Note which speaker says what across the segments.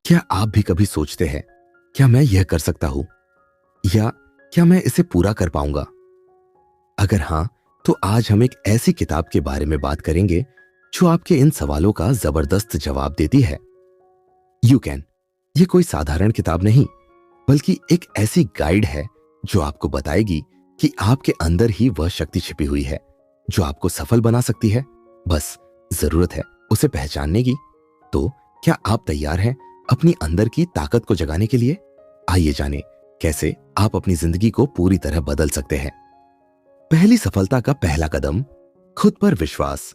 Speaker 1: क्या आप भी कभी सोचते हैं, क्या मैं यह कर सकता हूं या क्या मैं इसे पूरा कर पाऊंगा? अगर हां, तो आज हम एक ऐसी किताब के बारे में बात करेंगे जो आपके इन सवालों का जबरदस्त जवाब देती है। You can. ये कोई साधारण किताब नहीं, बल्कि एक ऐसी गाइड है जो आपको बताएगी कि आपके अंदर ही वह शक्ति छिपी हुई है जो आपको सफल बना सकती है। बस जरूरत है उसे पहचानने की। तो क्या आप तैयार हैं अपनी अंदर की ताकत को जगाने के लिए? आइए जानें कैसे आप अपनी जिंदगी को पूरी तरह बदल सकते हैं। पहली सफलता का पहला कदम, खुद पर विश्वास।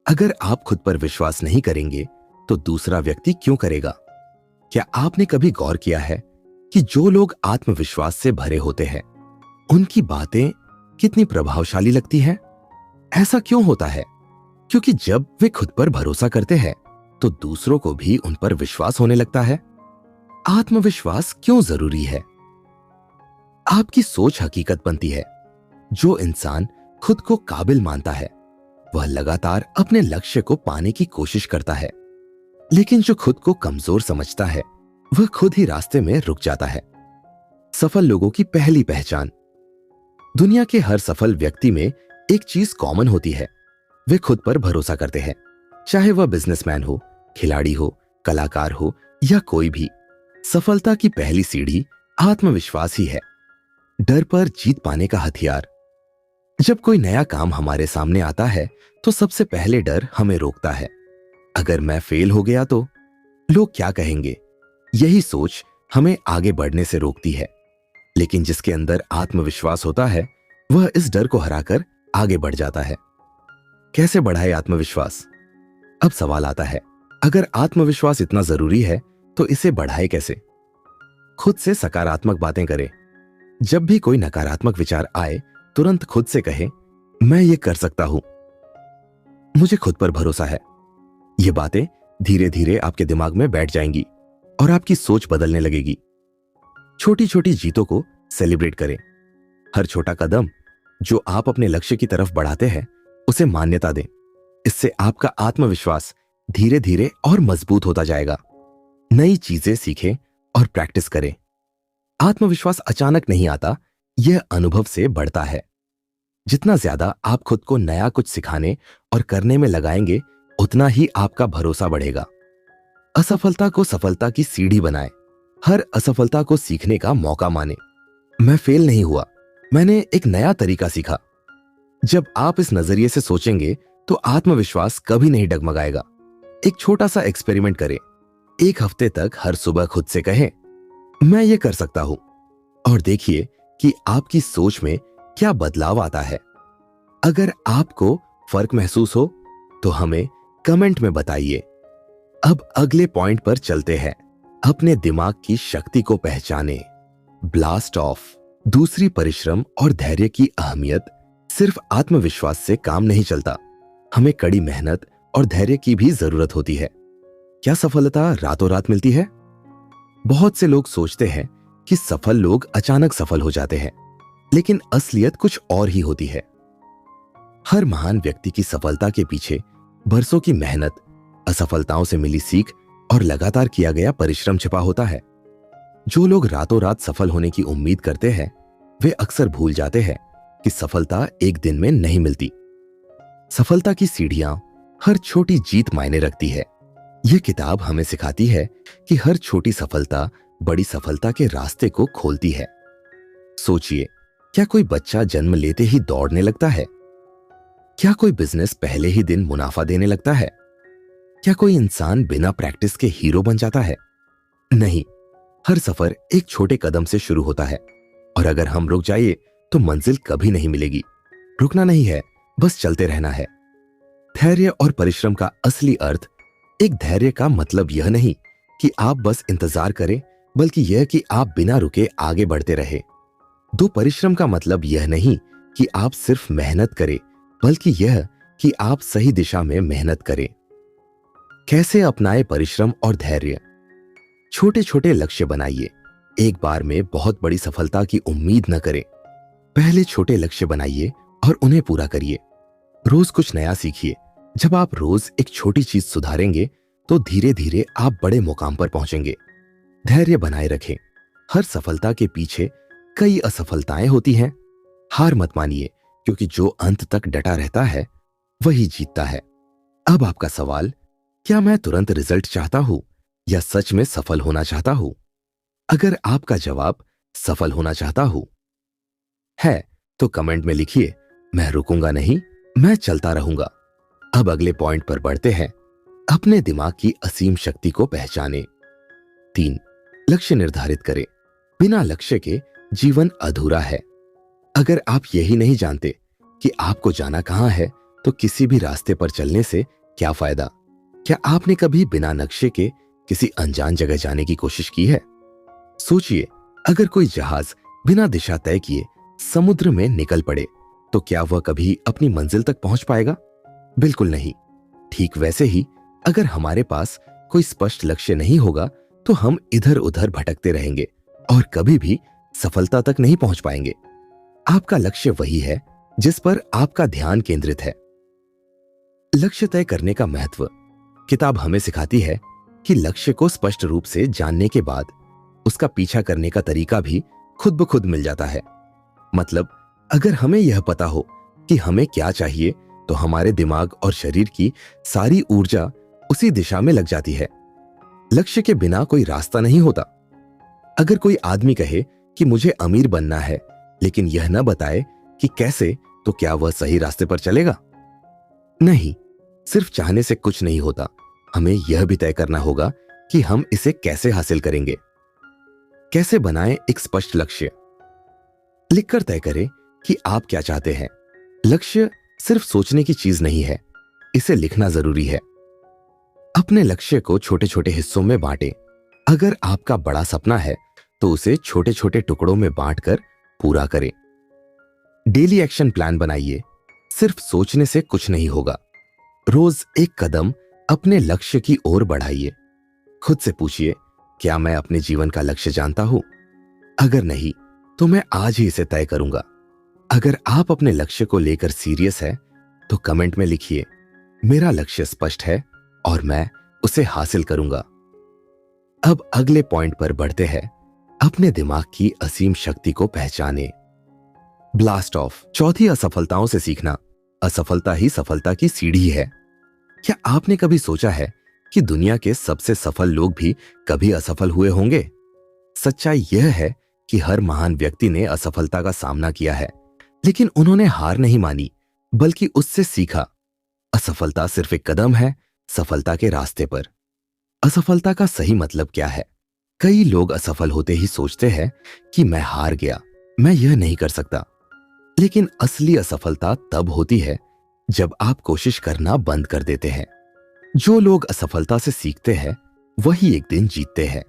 Speaker 1: अगर आप खुद पर विश्वास नहीं करेंगे तो दूसरा व्यक्ति क्यों करेगा? क्या आपने कभी गौर किया है कि जो लोग आत्मविश्वास से भरे होते हैं उनकी बातें कितनी प्रभावशाली लगती हैं? ऐसा क्यों होता है? क्योंकि जब वे खुद पर भरोसा करते हैं तो दूसरों को भी उन पर विश्वास होने लगता है। आत्मविश्वास क्यों जरूरी है? आपकी सोच हकीकत बनती है। जो इंसान खुद को काबिल मानता है वह लगातार अपने लक्ष्य को पाने की कोशिश करता है, लेकिन जो खुद को कमजोर समझता है वह खुद ही रास्ते में रुक जाता है। सफल लोगों की पहली पहचान। दुनिया के हर सफल व्यक्ति में एक चीज कॉमन होती है, वे खुद पर भरोसा करते हैं। चाहे वह बिजनेसमैन हो, खिलाड़ी हो, कलाकार हो या कोई भी। सफलता की पहली सीढ़ी आत्मविश्वास ही है, डर पर जीत पाने का हथियार। जब कोई नया काम हमारे सामने आता है तो सबसे पहले डर हमें रोकता है। अगर मैं फेल हो गया तो लोग क्या कहेंगे? यही सोच हमें आगे बढ़ने से रोकती है। लेकिन जिसके अंदर आत्मविश्वास होता है वह इस डर को हराकर आगे बढ़ जाता है। कैसे बढ़ाए आत्मविश्वास? अब सवाल आता है, अगर आत्मविश्वास इतना जरूरी है तो इसे बढ़ाए कैसे? खुद से सकारात्मक बातें करें। जब भी कोई नकारात्मक विचार आए तुरंत खुद से कहे, मैं ये कर सकता हूं, मुझे खुद पर भरोसा है। ये बातें धीरे धीरे आपके दिमाग में बैठ जाएंगी और आपकी सोच बदलने लगेगी। छोटी छोटी जीतों को सेलिब्रेट करें। हर छोटा कदम जो आप अपने लक्ष्य की तरफ बढ़ाते हैं उसे मान्यता दें। इससे आपका आत्मविश्वास धीरे धीरे और मजबूत होता जाएगा। नई चीजें सीखें और प्रैक्टिस करें। आत्मविश्वास अचानक नहीं आता, यह अनुभव से बढ़ता है। जितना ज्यादा आप खुद को नया कुछ सिखाने और करने में लगाएंगे उतना ही आपका भरोसा बढ़ेगा। असफलता को सफलता की सीढ़ी बनाएं। हर असफलता को सीखने का मौका माने। मैं फेल नहीं हुआ, मैंने एक नया तरीका सीखा। जब आप इस नजरिए से सोचेंगे तो आत्मविश्वास कभी नहीं डगमगाएगा। एक छोटा सा एक्सपेरिमेंट करें। एक हफ्ते तक हर सुबह खुद से कहें, मैं ये कर सकता हूं, और देखिए कि आपकी सोच में क्या बदलाव आता है। अगर आपको फर्क महसूस हो तो हमें कमेंट में बताइए। अब अगले पॉइंट पर चलते हैं। अपने दिमाग की शक्ति को पहचानें। Blast of. दूसरी, परिश्रम और धैर्य की अहमियत। सिर्फ आत्मविश्वास से काम नहीं चलता, हमें कड़ी मेहनत और धैर्य की भी जरूरत होती है। क्या सफलता रातों रात मिलती है? बहुत से लोग सोचते हैं कि सफल लोग अचानक सफल हो जाते हैं, लेकिन असलियत कुछ और ही होती है। हर महान व्यक्ति की सफलता के पीछे बरसों की मेहनत, असफलताओं से मिली सीख और लगातार किया गया परिश्रम छिपा होता है। जो लोग रातों रात सफल होने की उम्मीद करते हैं वे अक्सर भूल जाते हैं कि सफलता एक दिन में नहीं मिलती। सफलता की सीढ़ियां, हर छोटी जीत मायने रखती है। यह किताब हमें सिखाती है कि हर छोटी सफलता बड़ी सफलता के रास्ते को खोलती है। सोचिए, क्या कोई बच्चा जन्म लेते ही दौड़ने लगता है? क्या कोई बिजनेस पहले ही दिन मुनाफा देने लगता है? क्या कोई इंसान बिना प्रैक्टिस के हीरो बन जाता है? नहीं, हर सफर एक छोटे कदम से शुरू होता है, और अगर हम रुक जाइए तो मंजिल कभी नहीं मिलेगी। रुकना नहीं है, बस चलते रहना है। धैर्य और परिश्रम का असली अर्थ, एक धैर्य का मतलब यह नहीं कि आप बस इंतजार करें, बल्कि यह कि आप बिना रुके आगे बढ़ते रहे। दो, परिश्रम का मतलब यह नहीं कि आप सिर्फ मेहनत करें, बल्कि यह कि आप सही दिशा में मेहनत करें। कैसे अपनाएं परिश्रम और धैर्य? छोटे छोटे लक्ष्य बनाइए। एक बार में बहुत बड़ी सफलता की उम्मीद न करें। पहले छोटे लक्ष्य बनाइए और उन्हें पूरा करिए। रोज कुछ नया सीखिए। जब आप रोज एक छोटी चीज सुधारेंगे तो धीरे धीरे आप बड़े मुकाम पर पहुंचेंगे। धैर्य बनाए रखें। हर सफलता के पीछे कई असफलताएं होती हैं। हार मत मानिए, क्योंकि जो अंत तक डटा रहता है वही जीतता है। अब आपका सवाल, क्या मैं तुरंत रिजल्ट चाहता हूं या सच में सफल होना चाहता हूं? अगर आपका जवाब सफल होना चाहता हूं है, तो कमेंट में लिखिए, मैं रुकूंगा नहीं, मैं चलता रहूंगा। अब अगले पॉइंट पर बढ़ते हैं। अपने दिमाग की असीम शक्ति को पहचानें। 3, लक्ष्य निर्धारित करें। बिना लक्ष्य के जीवन अधूरा है। अगर आप यही नहीं जानते कि आपको जाना कहां है, तो किसी भी रास्ते पर चलने से क्या फायदा? क्या आपने कभी बिना नक्शे के किसी अनजान जगह जाने की कोशिश की है? सोचिए, अगर कोई जहाज बिना दिशा तय किए समुद्र में निकल पड़े, तो क्या वह कभी अपनी मंजिल तक पहुंच पाएगा? बिल्कुल नहीं। ठीक वैसे ही, अगर हमारे पास कोई स्पष्ट लक्ष्य नहीं होगा, तो हम इधर उधर भटकते रहेंगे और कभी भी सफलता तक नहीं पहुंच पाएंगे। आपका लक्ष्य वही है जिस पर आपका ध्यान केंद्रित है। लक्ष्य तय करने का महत्व। किताब हमें सिखाती है कि लक्ष्य को स्पष्ट रूप से जानने के बाद उसका पीछा करने का तरीका भी खुद ब खुद मिल जाता है। मतलब, अगर हमें यह पता हो कि हमें क्या चाहिए, तो हमारे दिमाग और शरीर की सारी ऊर्जा उसी दिशा में लग जाती है। लक्ष्य के बिना कोई रास्ता नहीं होता। अगर कोई आदमी कहे कि मुझे अमीर बनना है, लेकिन यह न बताए कि कैसे, तो क्या वह सही रास्ते पर चलेगा? नहीं। सिर्फ चाहने से कुछ नहीं होता। हमें यह भी तय करना होगा कि हम इसे कैसे हासिल करेंगे। कैसे बनाएं एक स्पष्ट लक्ष्य? लिखकर तय करें कि आप क्या चाहते हैं। लक्ष्य सिर्फ सोचने की चीज नहीं है, इसे लिखना जरूरी है। अपने लक्ष्य को छोटे छोटे हिस्सों में बांटें। अगर आपका बड़ा सपना है, तो उसे छोटे छोटे टुकड़ों में बांटकर पूरा करें। डेली एक्शन प्लान बनाइए। सिर्फ सोचने से कुछ नहीं होगा। रोज एक कदम अपने लक्ष्य की ओर बढ़ाइए। खुद से पूछिए, क्या मैं अपने जीवन का लक्ष्य जानता हूं? अगर नहीं, तो मैं आज ही इसे तय करूंगा। अगर आप अपने लक्ष्य को लेकर सीरियस है, तो कमेंट में लिखिए, मेरा लक्ष्य स्पष्ट है और मैं उसे हासिल करूंगा। अब अगले पॉइंट पर बढ़ते हैं। अपने दिमाग की असीम शक्ति को पहचाने। Blast of. चौथी, असफलताओं से सीखना। असफलता ही सफलता की सीढ़ी है। क्या आपने कभी सोचा है कि दुनिया के सबसे सफल लोग भी कभी असफल हुए होंगे? सच्चाई यह है कि हर महान व्यक्ति ने असफलता का सामना किया है, लेकिन उन्होंने हार नहीं मानी, बल्कि उससे सीखा। असफलता सिर्फ एक कदम है सफलता के रास्ते पर। असफलता का सही मतलब क्या है? कई लोग असफल होते ही सोचते हैं कि मैं हार गया, मैं यह नहीं कर सकता। लेकिन असली असफलता तब होती है जब आप कोशिश करना बंद कर देते हैं। जो लोग असफलता से सीखते हैं, वही एक दिन जीतते हैं।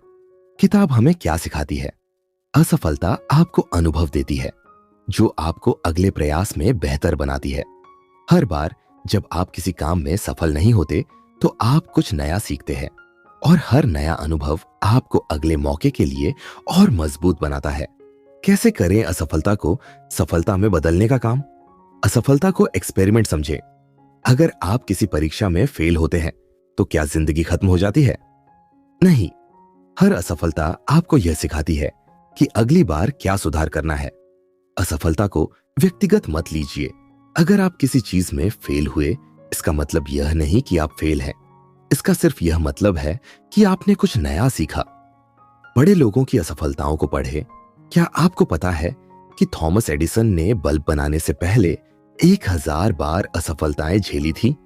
Speaker 1: किताब हमें क्या सिखाती है? असफलता आपको अनुभव देती है, जो आपको अगले प्रयास में बेहतर बनाती है। हर बार जब आप किसी काम में सफल नहीं होते, तो आप कुछ नया सीखते हैं, और हर नया अनुभव आपको अगले मौके के लिए और मजबूत बनाता है। कैसे करें असफलता को सफलता में बदलने का काम? असफलता को एक्सपेरिमेंट समझें। अगर आप किसी परीक्षा में फेल होते हैं, तो क्या जिंदगी खत्म हो जाती है? नहीं। हर असफलता आपको यह सिखाती है कि अगली बार क्या सुधार करना है। असफलता को व्यक्तिगत मत लीजिए। अगर आप किसी चीज में फेल हुए, इसका मतलब यह नहीं कि आप फेल हैं। इसका सिर्फ यह मतलब है कि आपने कुछ नया सीखा। बड़े लोगों की असफलताओं को पढ़ें। क्या आपको पता है कि थॉमस एडिसन ने बल्ब बनाने से पहले 1000 बार असफलताएं झेली थी?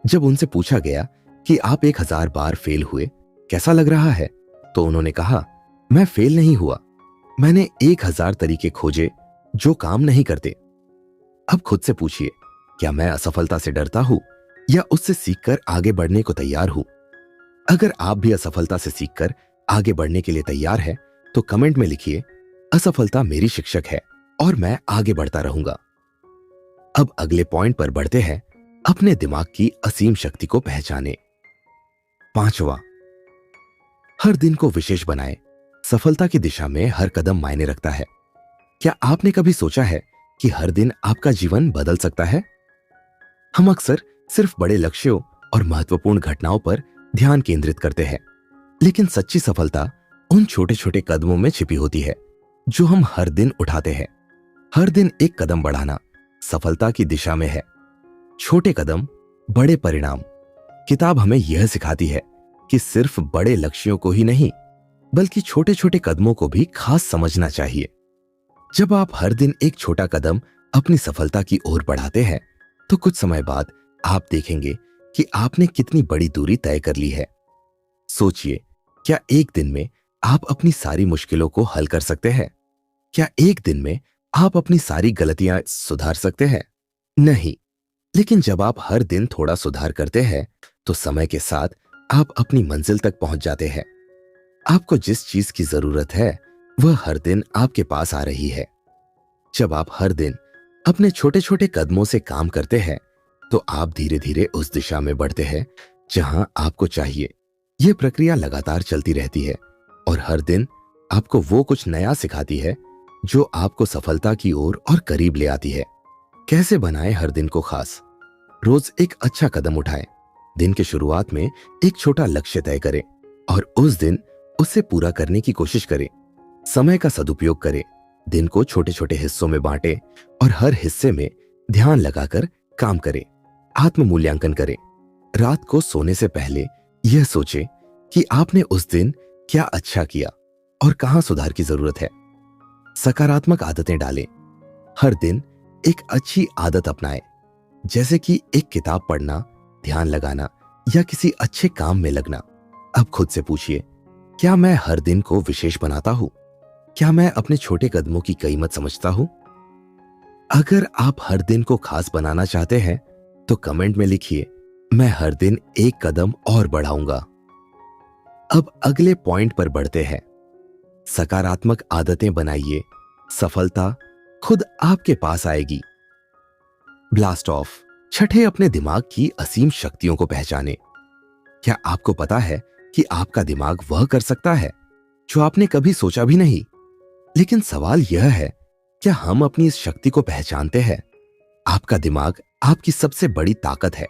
Speaker 1: जब उनसे पूछा गया कि आप 1000 बार फेल हुए, कैसा लग रहा है, तो उन्होंने कहा, मैं फेल नहीं हुआ, मैंने 1000 तरीके खोजे जो काम नहीं करते। अब खुद से पूछिए, क्या मैं असफलता से डरता हूं या उससे सीखकर आगे बढ़ने को तैयार हूं? अगर आप भी असफलता से सीखकर आगे बढ़ने के लिए तैयार हैं, तो कमेंट में लिखिए, असफलता मेरी शिक्षक है और मैं आगे बढ़ता रहूंगा। अब अगले पॉइंट पर बढ़ते हैं। अपने दिमाग की असीम शक्ति को पहचाने। 5वां, हर दिन को विशेष बनाएं। सफलता की दिशा में हर कदम मायने रखता है। क्या आपने कभी सोचा है कि हर दिन आपका जीवन बदल सकता है? हम अक्सर सिर्फ बड़े लक्ष्यों और महत्वपूर्ण घटनाओं पर ध्यान केंद्रित करते हैं। लेकिन सच्ची सफलता उन छोटे छोटे कदमों में छिपी होती है जो हम हर दिन उठाते हैं। हर दिन एक कदम बढ़ाना सफलता की दिशा में है। छोटे कदम, बड़े परिणाम। किताब हमें यह सिखाती है कि सिर्फ बड़े लक्ष्यों को ही नहीं, बल्कि छोटे छोटे कदमों को भी खास समझना चाहिए। जब आप हर दिन एक छोटा कदम अपनी सफलता की ओर बढ़ाते हैं, तो कुछ समय बाद आप देखेंगे कि आपने कितनी बड़ी दूरी तय कर ली है। सोचिए, क्या एक दिन में आप अपनी सारी मुश्किलों को हल कर सकते हैं? क्या एक दिन में आप अपनी सारी गलतियां सुधार सकते हैं? नहीं। लेकिन जब आप हर दिन थोड़ा सुधार करते हैं, तो समय के साथ आप अपनी मंजिल तक पहुंच जाते हैं। आपको जिस चीज की जरूरत है, वह हर दिन आपके पास आ रही है। जब आप हर दिन अपने छोटे छोटे कदमों से काम करते हैं, तो आप धीरे धीरे उस दिशा में बढ़ते हैं जहां आपको चाहिए। यह प्रक्रिया लगातार चलती रहती है और हर दिन आपको वो कुछ नया सिखाती है जो आपको सफलता की ओर और करीब ले आती है। कैसे बनाएं हर दिन को खास? रोज एक अच्छा कदम उठाएं। दिन के शुरुआत में एक छोटा लक्ष्य तय करें और उस दिन उससे पूरा करने की कोशिश करें। समय का सदुपयोग करें। दिन को छोटे छोटे हिस्सों में बांटें और हर हिस्से में ध्यान लगाकर काम करें। आत्म मूल्यांकन करें। रात को सोने से पहले यह सोचें कि आपने उस दिन क्या अच्छा किया और कहां सुधार की जरूरत है। सकारात्मक आदतें डालें। हर दिन एक अच्छी आदत अपनाएं, जैसे कि एक किताब पढ़ना, ध्यान लगाना या किसी अच्छे काम में लगना। अब खुद से पूछिए, क्या मैं हर दिन को विशेष बनाता हूं? क्या मैं अपने छोटे कदमों की कीमत समझता हूं? अगर आप हर दिन को खास बनाना चाहते हैं, तो कमेंट में लिखिए, मैं हर दिन एक कदम और बढ़ाऊंगा। अब अगले पॉइंट पर बढ़ते हैं। सकारात्मक आदतें बनाइए, सफलता खुद आपके पास आएगी। Blast of. छठे, अपने दिमाग की असीम शक्तियों को पहचाने। क्या आपको पता है कि आपका दिमाग वह कर सकता है जो आपने कभी सोचा भी नहीं? लेकिन सवाल यह है, क्या हम अपनी इस शक्ति को पहचानते हैं? आपका दिमाग आपकी सबसे बड़ी ताकत है,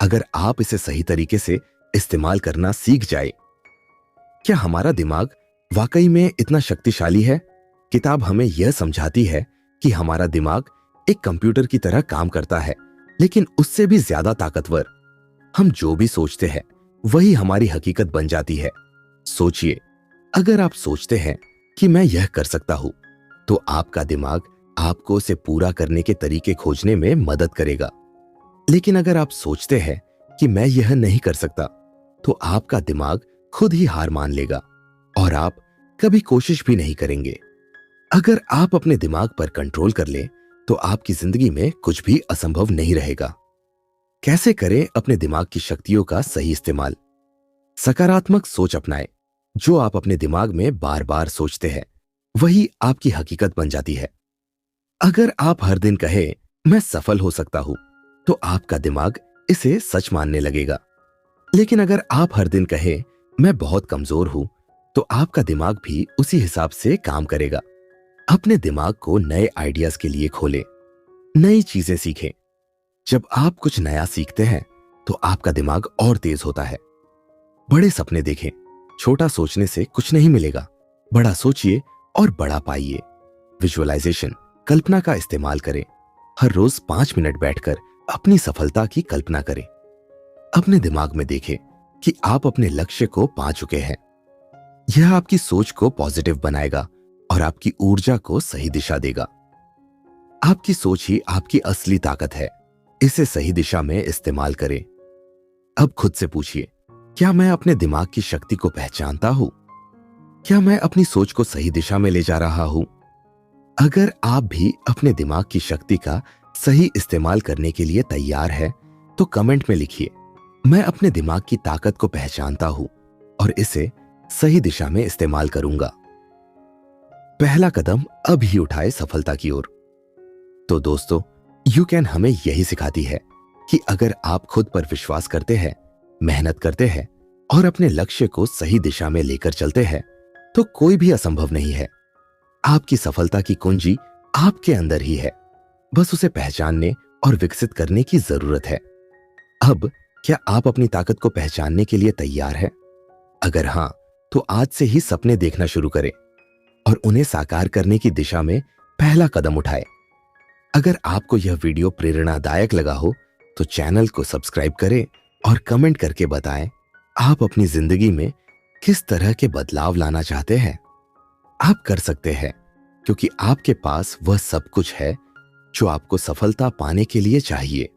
Speaker 1: अगर आप इसे सही तरीके से इस्तेमाल करना सीख जाए। क्या हमारा दिमाग वाकई में इतना शक्तिशाली है? किताब हमें यह समझाती है कि हमारा दिमाग एक कंप्यूटर की तरह काम करता है, लेकिन उससे भी ज्यादा ताकतवर। हम जो भी सोचते हैं वही हमारी हकीकत बन जाती है। सोचिए, अगर आप सोचते हैं कि मैं यह कर सकता हूं, तो आपका दिमाग आपको उसे पूरा करने के तरीके खोजने में मदद करेगा। लेकिन अगर आप सोचते हैं कि मैं यह नहीं कर सकता, तो आपका दिमाग खुद ही हार मान लेगा और आप कभी कोशिश भी नहीं करेंगे। अगर आप अपने दिमाग पर कंट्रोल कर लें, तो आपकी जिंदगी में कुछ भी असंभव नहीं रहेगा। कैसे करें अपने दिमाग की शक्तियों का सही इस्तेमाल? सकारात्मक सोच अपनाएं। जो आप अपने दिमाग में बार बार सोचते हैं, वही आपकी हकीकत बन जाती है। अगर आप हर दिन कहें, मैं सफल हो सकता हूं, तो आपका दिमाग इसे सच मानने लगेगा। लेकिन अगर आप हर दिन कहें, मैं बहुत कमजोर हूं, तो आपका दिमाग भी उसी हिसाब से काम करेगा। अपने दिमाग को नए आइडियाज के लिए खोलें, नई चीजें सीखें। जब आप कुछ नया सीखते हैं, तो आपका दिमाग और तेज होता है। बड़े सपने देखें। छोटा सोचने से कुछ नहीं मिलेगा। बड़ा सोचिए और बड़ा पाइए। विजुअलाइजेशन, कल्पना का इस्तेमाल करें। हर रोज 5 मिनट बैठकर अपनी सफलता की कल्पना करें। अपने दिमाग में देखें कि आप अपने लक्ष्य को पा चुके हैं। यह आपकी सोच को पॉजिटिव बनाएगा और आपकी ऊर्जा को सही दिशा देगा। आपकी सोच ही आपकी असली ताकत है। इसे सही दिशा में इस्तेमाल करें। अब खुद से पूछिए, क्या मैं अपने दिमाग की शक्ति को पहचानता हूं? क्या मैं अपनी सोच को सही दिशा में ले जा रहा हूं? अगर आप भी अपने दिमाग की शक्ति का सही इस्तेमाल करने के लिए तैयार हैं, तो कमेंट में लिखिए, मैं अपने दिमाग की ताकत को पहचानता हूं और इसे सही दिशा में इस्तेमाल करूंगा। पहला कदम अब ही उठाए सफलता की ओर। तो दोस्तों, यू कैन हमें यही सिखाती है कि अगर आप खुद पर विश्वास करते हैं, मेहनत करते हैं और अपने लक्ष्य को सही दिशा में लेकर चलते हैं, तो कोई भी असंभव नहीं है। आपकी सफलता की कुंजी आपके अंदर ही है, बस उसे पहचानने और विकसित करने की जरूरत है। अब क्या आप अपनी ताकत को पहचानने के लिए तैयार हैं? अगर हाँ, तो आज से ही सपने देखना शुरू करें और उन्हें साकार करने की दिशा में पहला कदम उठाएं। अगर आपको यह वीडियो प्रेरणादायक लगा हो तो चैनल को सब्सक्राइब करें और कमेंट करके बताएं आप अपनी जिंदगी में किस तरह के बदलाव लाना चाहते हैं। आप कर सकते हैं, क्योंकि आपके पास वह सब कुछ है जो आपको सफलता पाने के लिए चाहिए।